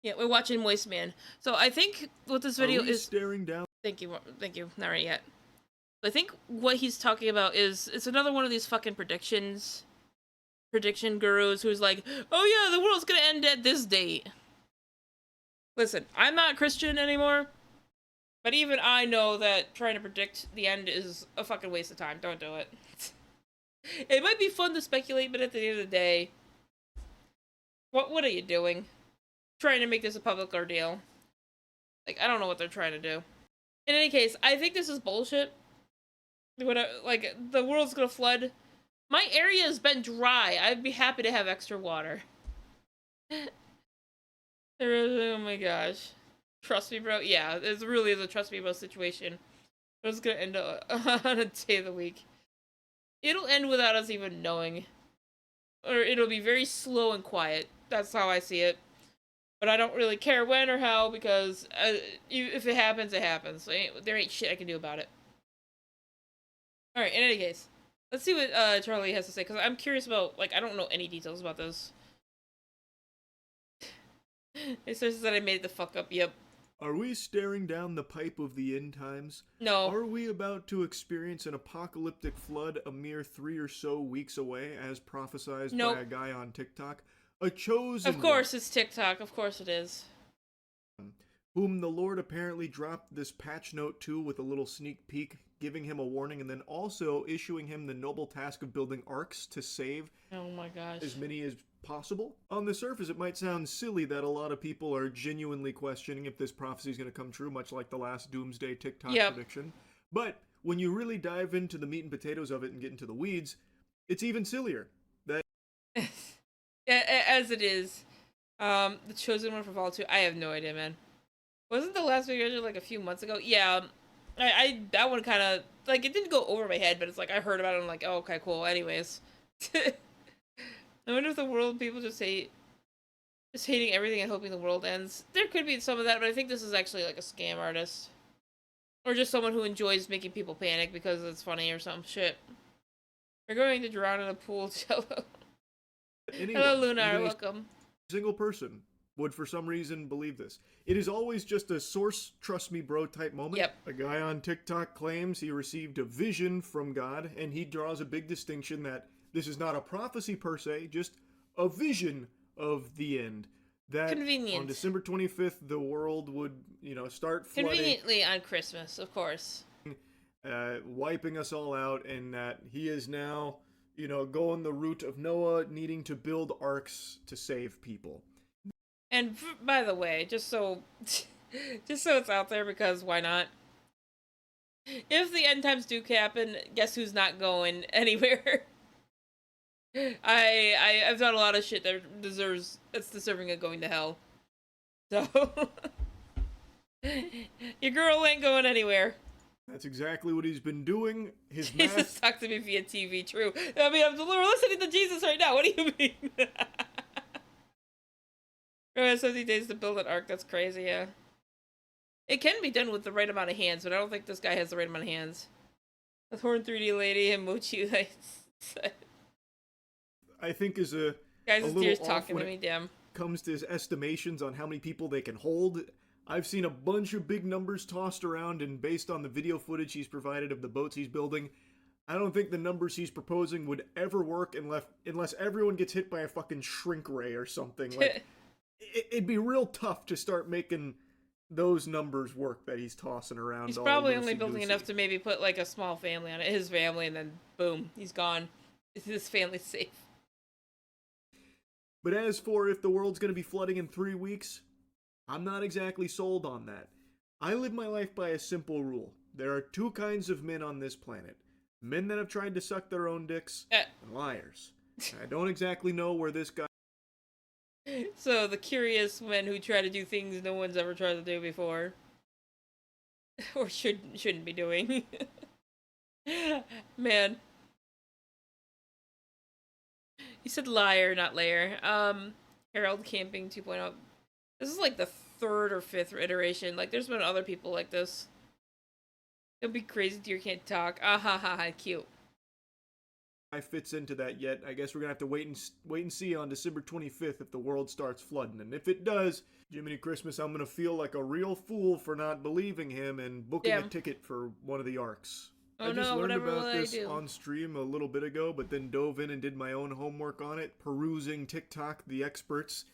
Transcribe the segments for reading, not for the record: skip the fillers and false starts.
Yeah, we're watching Moist Man. So I think what this video is staring down. Thank you, thank you. Not right yet. I think what he's talking about is it's another one of these fucking prediction gurus who's like, oh yeah, the world's gonna end at this date. Listen, I'm not Christian anymore, but even I know that trying to predict the end is a fucking waste of time. Don't do it. It might be fun to speculate, but at the end of the day, what are you doing? Trying to make this a public ordeal. Like, I don't know what they're trying to do. In any case, I think this is bullshit. Like, the world's gonna flood. My area has been dry. I'd be happy to have extra water. Oh my gosh. Trust me, bro. Yeah, it really is a trust me, bro situation. It's gonna end on a day of the week. It'll end without us even knowing. Or it'll be very slow and quiet. That's how I see it. But I don't really care when or how, because if it happens, it happens. So there ain't shit I can do about it. Alright, in any case. Let's see what Charlie has to say, because I'm curious about, like, I don't know any details about this. It says that I made the fuck up, yep. Are we staring down the pipe of the end times? No. Are we about to experience an apocalyptic flood a mere 3 or so weeks away, as prophesized by a guy on TikTok? A chosen Of course it's TikTok, of course it is. Whom the Lord apparently dropped this patch note to with a little sneak peek, giving him a warning, and then also issuing him the noble task of building arcs to save as many as possible. On the surface, it might sound silly that a lot of people are genuinely questioning if this prophecy is going to come true, much like the last Doomsday TikTok prediction. But when you really dive into the meat and potatoes of it and get into the weeds, it's even sillier. That as it is. The chosen one for Vol 2, I have no idea, man. Wasn't the last video like a few months ago? Yeah, that one kind of, like, it didn't go over my head, but it's like I heard about it and I'm like, oh, okay, cool. Anyways. I wonder if the world people just hating everything and hoping the world ends. There could be some of that, but I think this is actually like a scam artist. Or just someone who enjoys making people panic because it's funny or some shit. We're going to drown in a pool, Jello. Hello, Lunar, welcome. Single person would for some reason believe this. It is always just a source, trust me bro type moment. Yep. A guy on TikTok claims he received a vision from God, and he draws a big distinction that this is not a prophecy per se, just a vision of the end. That on December 25th, the world would, start flooding. Conveniently on Christmas, of course. Wiping us all out, and that he is now, going the route of Noah, needing to build arcs to save people. And by the way, just so it's out there, because why not? If the end times do happen, guess who's not going anywhere? I've done a lot of shit that's deserving of going to hell. So your girl ain't going anywhere. That's exactly what he's been doing. His Jesus talk to me via TV, true. I mean, we're listening to Jesus right now. What do you mean? It has 70 days to build an arc. That's crazy, yeah. It can be done with the right amount of hands, but I don't think this guy has the right amount of hands. The Horn 3D lady and Mochi, I think is a guys, a his deer's talking to me, damn. Comes to his estimations on how many people they can hold. I've seen a bunch of big numbers tossed around, and based on the video footage he's provided of the boats he's building, I don't think the numbers he's proposing would ever work unless everyone gets hit by a fucking shrink ray or something. Like, it'd be real tough to start making those numbers work that he's tossing around. He's probably only building enough to maybe put like a small family on it, his family, and then boom, he's gone. His family's safe. But as for if the world's going to be flooding in 3 weeks, I'm not exactly sold on that. I live my life by a simple rule. There are 2 kinds of men on this planet. Men that have tried to suck their own dicks, and liars. I don't exactly know where this guy... So, the curious men who try to do things no one's ever tried to do before. Or shouldn't be doing. Man. You said liar, not layer. Harold Camping 2.0. This is like the 3rd or 5th iteration. Like, there's been other people like this. It'll be crazy deer can't talk. Ah ha ha ha, cute. fits into that yet. I guess we're gonna have to wait and see on December 25th if the world starts flooding. And if it does, Jiminy Christmas, I'm gonna feel like a real fool for not believing him and booking a ticket for one of the arcs. Oh, I just learned whatever about will this I do? on stream a little bit ago, but then dove in and did my own homework on it, perusing TikTok, the experts.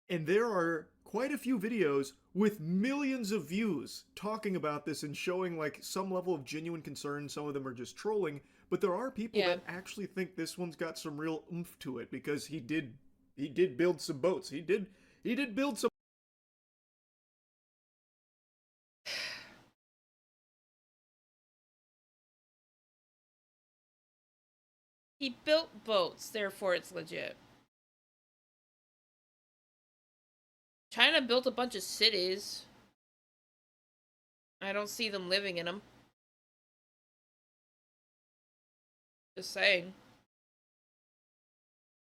And there are quite a few videos with millions of views talking about this and showing like some level of genuine concern. Some of them are just trolling, but there are people that actually think this one's got some real oomph to it because he did build some boats. He did build some. He built boats, therefore it's legit. China built a bunch of cities. I don't see them living in them. Just saying.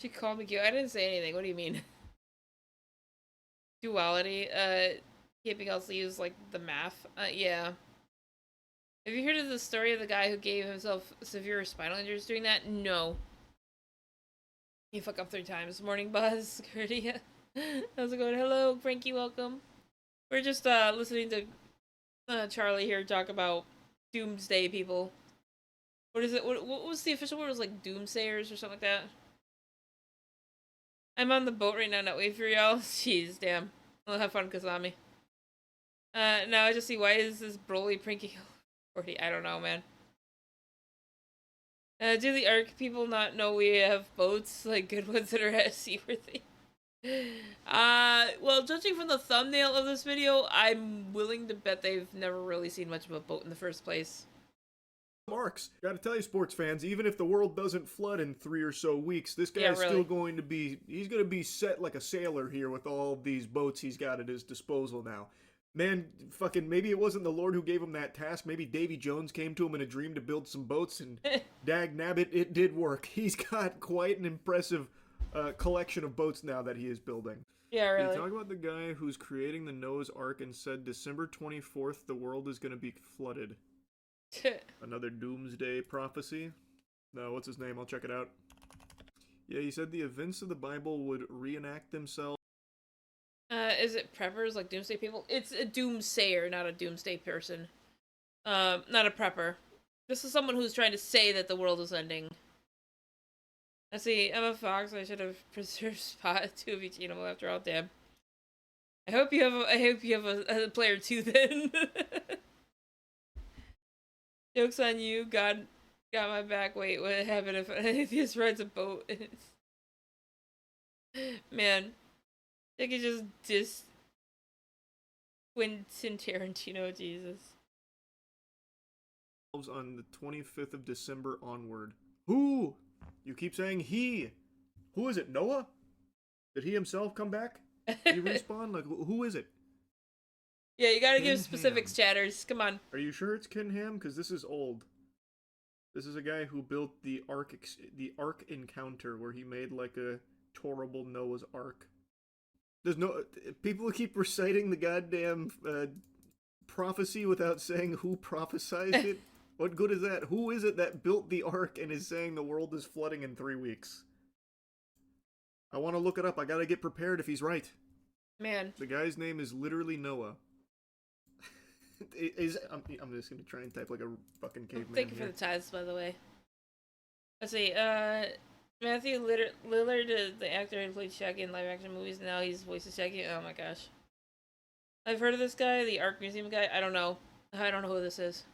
She called me cute. I didn't say anything. What do you mean? Duality. Keeping else use like the math. Yeah. Have you heard of the story of the guy who gave himself severe spinal injuries doing that? No. You fuck up 3 times. Morning, Buzz. Gertie. How's it going? Hello, Frankie. Welcome. We're just listening to Charlie here talk about doomsday people. What is it? What was the official word? It was like doomsayers or something like that. I'm on the boat right now, not waiting for y'all. Jeez, damn. I'll have fun, Kazami. Now I just see, why is this Broly pranking 40? I don't know, man. Do the ARC people not know we have boats, like good ones that are seaworthy? Well, judging from the thumbnail of this video, I'm willing to bet they've never really seen much of a boat in the first place. Marks. Gotta tell you, sports fans, even if the world doesn't flood in 3 or so weeks, this guy's still going to be, he's gonna be set like a sailor here with all of these boats he's got at his disposal now. Man, fucking, maybe it wasn't the Lord who gave him that task. Maybe Davy Jones came to him in a dream to build some boats, and dag nabbit, it did work. He's got quite an impressive collection of boats now that he is building. Yeah, really. Can you talk about the guy who's creating the Noah's Ark and said December 24th the world is going to be flooded? Another doomsday prophecy? No, what's his name? I'll check it out. Yeah, he said the events of the Bible would reenact themselves. Is it preppers, like doomsday people? It's a doomsayer, not a doomsday person. Not a prepper. This is someone who's trying to say that the world is ending. Let's see, Emma Fox, I should have preserved spot 2 of each animal after all, damn. I hope you have a player 2 then. Joke's on you, God got my back. Wait, what happened if an atheist rides a boat? Man, they could just diss Quentin Tarantino, Jesus. On the 25th of December onward. Who? You keep saying he. Who is it, Noah? Did he himself come back? Did he respawn? Like, who is it? Yeah, you gotta give specifics, chatters. Come on. Are you sure it's Kinham? Because this is old. This is a guy who built the Ark Encounter, where he made like a tourable Noah's Ark. There's no people keep reciting the goddamn prophecy without saying who prophesied it. What good is that? Who is it that built the Ark and is saying the world is flooding in 3 weeks? I want to look it up. I gotta get prepared if he's right. Man. The guy's name is literally Noah. I'm just gonna try and type like a fucking caveman. Thank you for the ties, by the way. Let's see, Matthew Lillard, the actor who played Shaggy in live action movies, now he's voices Shaggy. Oh my gosh. I've heard of this guy, the Ark Museum guy. I don't know who this is.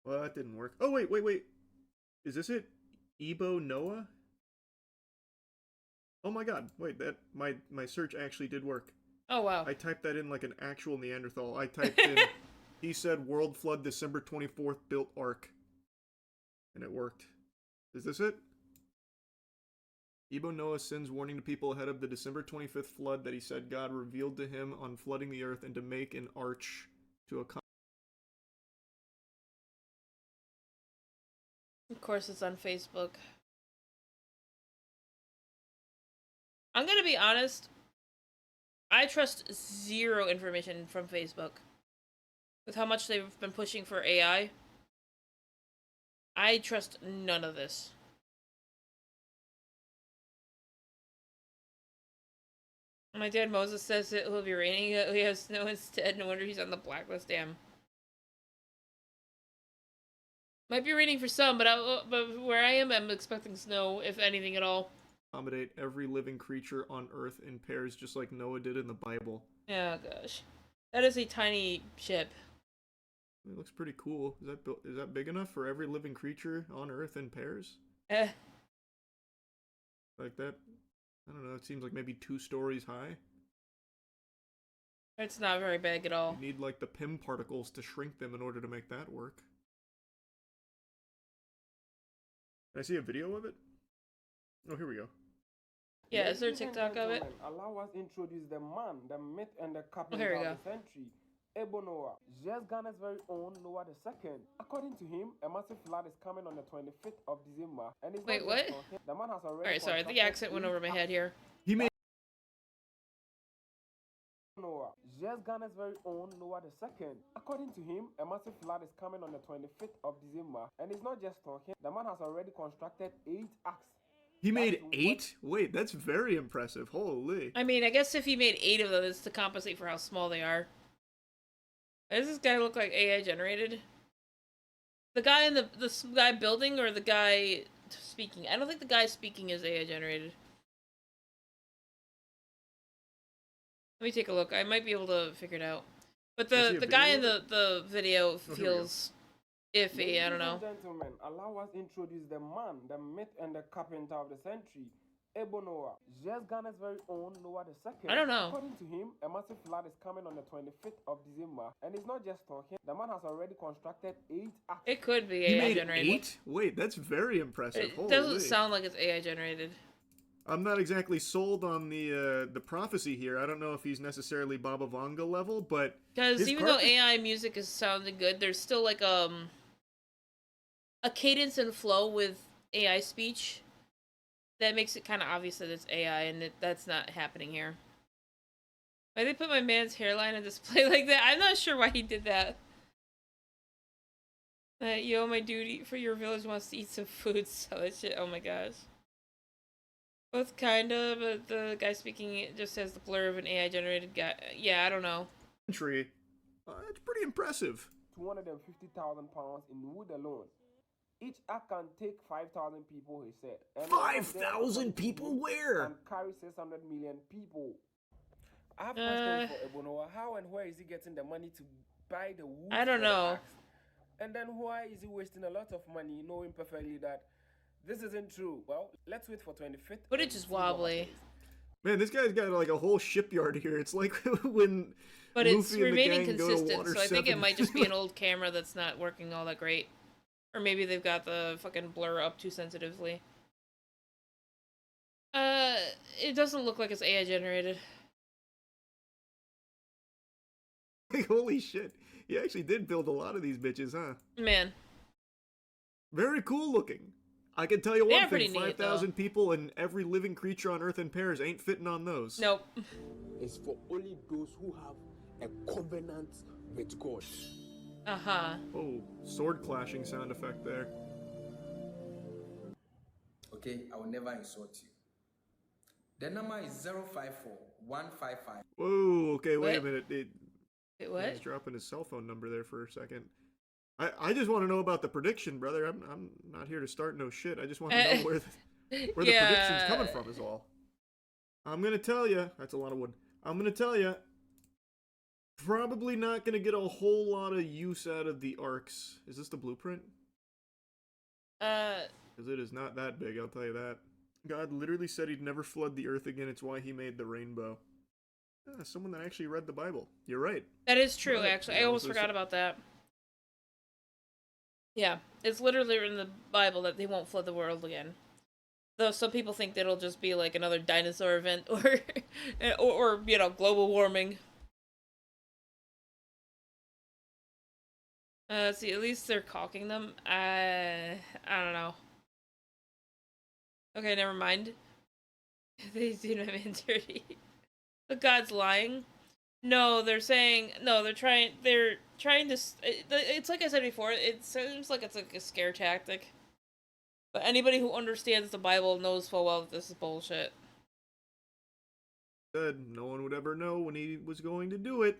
Well, that didn't work. Oh, wait. Is this it? Ebo Noah? Oh my god, wait, that my search actually did work. Oh wow. I typed that in like an actual Neanderthal. I typed in, he said world flood December 24th built Ark. And it worked. Is this it? Ebo Noah sends warning to people ahead of the December 25th flood that he said God revealed to him on flooding the earth and to make an arch to accomplish. Of course it's on Facebook. I'm gonna be honest. I trust zero information from Facebook. With how much they've been pushing for AI. I trust none of this. My dad Moses says it will be raining. We have snow instead. No wonder he's on the blacklist. Damn. Might be raining for some, but where I am, I'm expecting snow, if anything at all. Accommodate every living creature on Earth in pairs, just like Noah did in the Bible. Oh gosh, that is a tiny ship. It looks pretty cool. Is that big enough for every living creature on Earth in pairs? Like that? I don't know. It seems like maybe 2 stories high. It's not very big at all. You need like the PIM particles to shrink them in order to make that work. Can I see a video of it? Oh, here we go. Yeah, is there a TikTok of it? Allow us introduce the man, the myth, and the captain Here we of go. the century. Noah, just Ghana's very own Noah II. According to him, a massive flood is coming on the 25th of December. And it's Wait, what? The man has already Alright, sorry, the accent went over my head here. He made Noah, just Ghana's very own Noah II. According to him, a massive flood is coming on the 25th of December. And he's not just talking, the man has already constructed 8 arcs. He made 8? Wait, that's very impressive. Holy. I mean, I guess if he made 8 of them, it's to compensate for how small they are. Does this guy look like AI generated? The guy in the guy building or the guy speaking? I don't think the guy speaking is AI generated. Let me take a look. I might be able to figure it out. But the guy in the video feels iffy. I don't know. Ladies and gentlemen, allow us introduce the man, the myth, and the carpenter of the century. Noah, just Ghana's very own Noah II. I don't know. According to him, a massive flood is coming on the 25th of December. And he's not just talking, the man has already constructed 8 arcs. It could be He AI made generated. 8? Wait, that's very impressive. It Holy. doesn't sound like it's AI generated. I'm not exactly sold on the prophecy here. I don't know if he's necessarily Baba Vanga level, but because even though AI music is sounding good, there's still like a cadence and flow with AI speech that makes it kind of obvious that it's AI, and that's not happening here. Why they put my man's hairline on display like that? I'm not sure why he did that. Yo, my dude for your village wants to eat some food, so that shit. Oh my gosh. Both kinda, but the guy speaking it just has the blur of an AI generated guy. Yeah, I don't know. Country. It's pretty impressive. 250,000 pounds in wood alone. Each ark can take 5,000 people, he said. 5,000 people where? And carry 600 million people. I have questions for Ebonoa. How and where is he getting the money to buy the wood? I don't know. And then why is he wasting a lot of money knowing perfectly that this isn't true? Well, let's wait for 25th. Footage is wobbly. Man, this guy's got like a whole shipyard here. It's like when but Luffy it's and the remaining gang go to consistent, Water so I think 7. it might just be an old camera that's not working all that great. Or maybe they've got the fucking blur up too sensitively. It doesn't look like it's AI generated. Like, holy shit. He actually did build a lot of these bitches, huh? Man. Very cool looking. I can tell you They're one pretty thing, neat, 5,000 people and every living creature on Earth in pairs ain't fitting on those. Nope. It's for only those who have a covenant with God. Uh-huh. Oh, sword clashing sound effect there. Okay, I will never insult you. The number is 054155. Whoa, okay, wait a What? minute. Wait, what? He's dropping his cell phone number there for a second. I just want to know about the prediction, brother. I'm not here to start no shit. I just want to know where the prediction's coming from is all. I'm going to tell you. That's a lot of wood. I'm going to tell you. Probably not going to get a whole lot of use out of the arcs. Is this the blueprint? Because it is not that big, I'll tell you that. God literally said he'd never flood the earth again. It's why he made the rainbow. Someone that actually read the Bible. You're right. That is true, Right. actually. I almost forgot about that. Yeah, it's literally in the Bible that they won't flood the world again. Though some people think that it'll just be like another dinosaur event or you know, global warming. See, at least they're caulking them. I don't know. Okay, never mind. They did my man dirty. The God's lying. No, they're saying no. They're trying to. It's like I said before. It seems like it's like a scare tactic. But anybody who understands the Bible knows full well that this is bullshit. said no one would ever know when he was going to do it.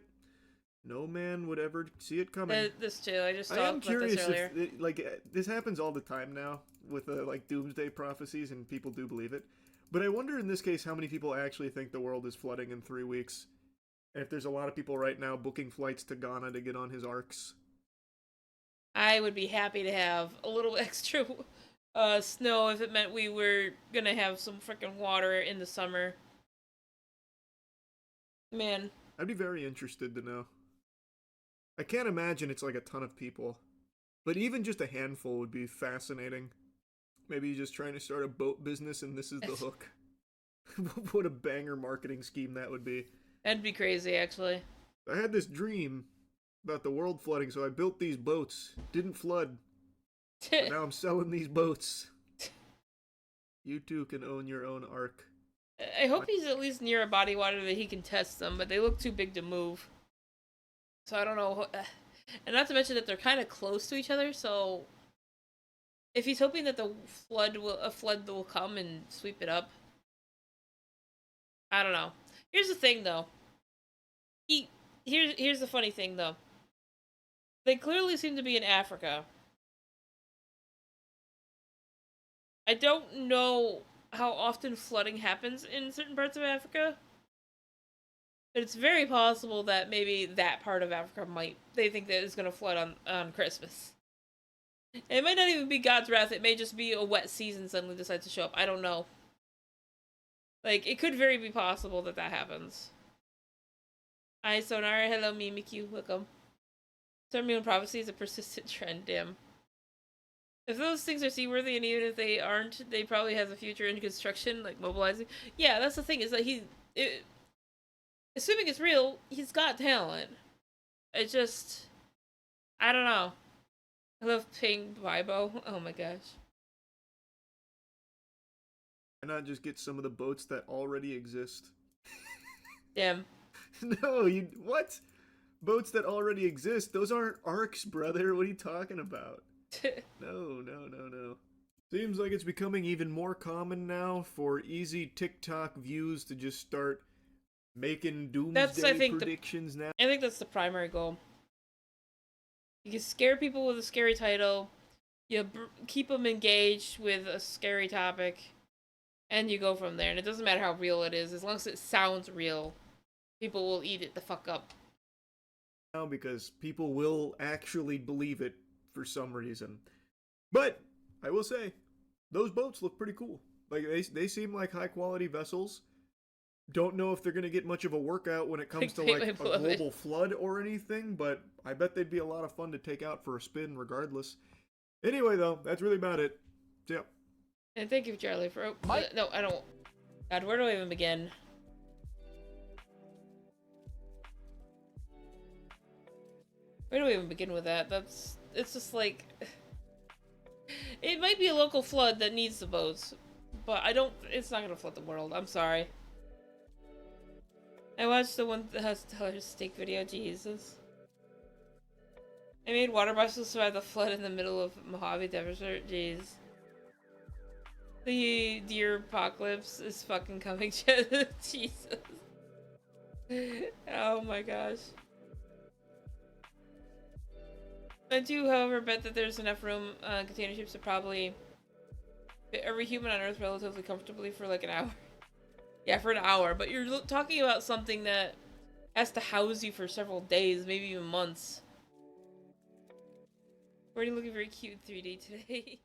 No man would ever see it coming. This too. I just I talked am about curious this earlier. if this happens all the time now with like doomsday prophecies, and people do believe it. But I wonder in this case how many people actually think the world is flooding in 3 weeks, and if there's a lot of people right now booking flights to Ghana to get on his arcs. I would be happy to have a little extra snow if it meant we were gonna have some freaking water in the summer. Man. I'd be very interested to know. I can't imagine it's like a ton of people, but even just a handful would be fascinating. Maybe you're just trying to start a boat business and this is the hook. What a banger marketing scheme that would be. That'd be crazy, actually. I had this dream about the world flooding, so I built these boats. Didn't flood. But now I'm selling these boats. You too can own your own ark. I hope he's at least near a body water that he can test them, but they look too big to move. So I don't know. And not to mention that they're kind of close to each other, so if he's hoping that a flood will come and sweep it up, I don't know. Here's the thing, though. Here's the funny thing, though. They clearly seem to be in Africa. I don't know how often flooding happens in certain parts of Africa, but it's very possible that maybe that part of Africa they think that it's going to flood on Christmas. And it might not even be God's wrath, it may just be a wet season suddenly decides to show up. I don't know. Like, it could very be possible that that happens. Hi, Sonar. Hello, Mimikyu. Welcome. Terminal prophecy is a persistent trend, damn. If those things are seaworthy, and even if they aren't, they probably has a future in construction, like mobilizing. Yeah, that's the thing, is that assuming it's real, he's got talent. It just, I don't know. I love Ping Bibo. Oh my gosh. Why not just get some of the boats that already exist? Damn. No, what? Boats that already exist? Those aren't arcs, brother. What are you talking about? No. Seems like it's becoming even more common now for easy TikTok views to just start making doomsday predictions now. I think that's the primary goal. You can scare people with a scary title, you keep them engaged with a scary topic, and you go from there. And it doesn't matter how real it is, as long as it sounds real, people will eat it the fuck up. Now, because people will actually believe it for some reason. But I will say, those boats look pretty cool. Like, they seem like high quality vessels. Don't know if they're going to get much of a workout when it comes to like a global flood or anything, but I bet they'd be a lot of fun to take out for a spin regardless. Anyway, though, that's really about it. So, yeah. And thank you, Charlie, for... no, I don't... God, where do I even begin? Where do we even begin with that? It's just like... It might be a local flood that needs the boats, but it's not gonna flood the world. I'm sorry. I watched the $1,000 steak video, Jesus. I made water buses survive the flood in the middle of Mojave Desert, jeez. The deer apocalypse is fucking coming, Jesus. Oh my gosh. I do, however, bet that there's enough room on container ships to probably fit every human on Earth relatively comfortably for like an hour. Yeah, for an hour, but you're talking about something that has to house you for several days, maybe even months. We're looking very cute in 3D today.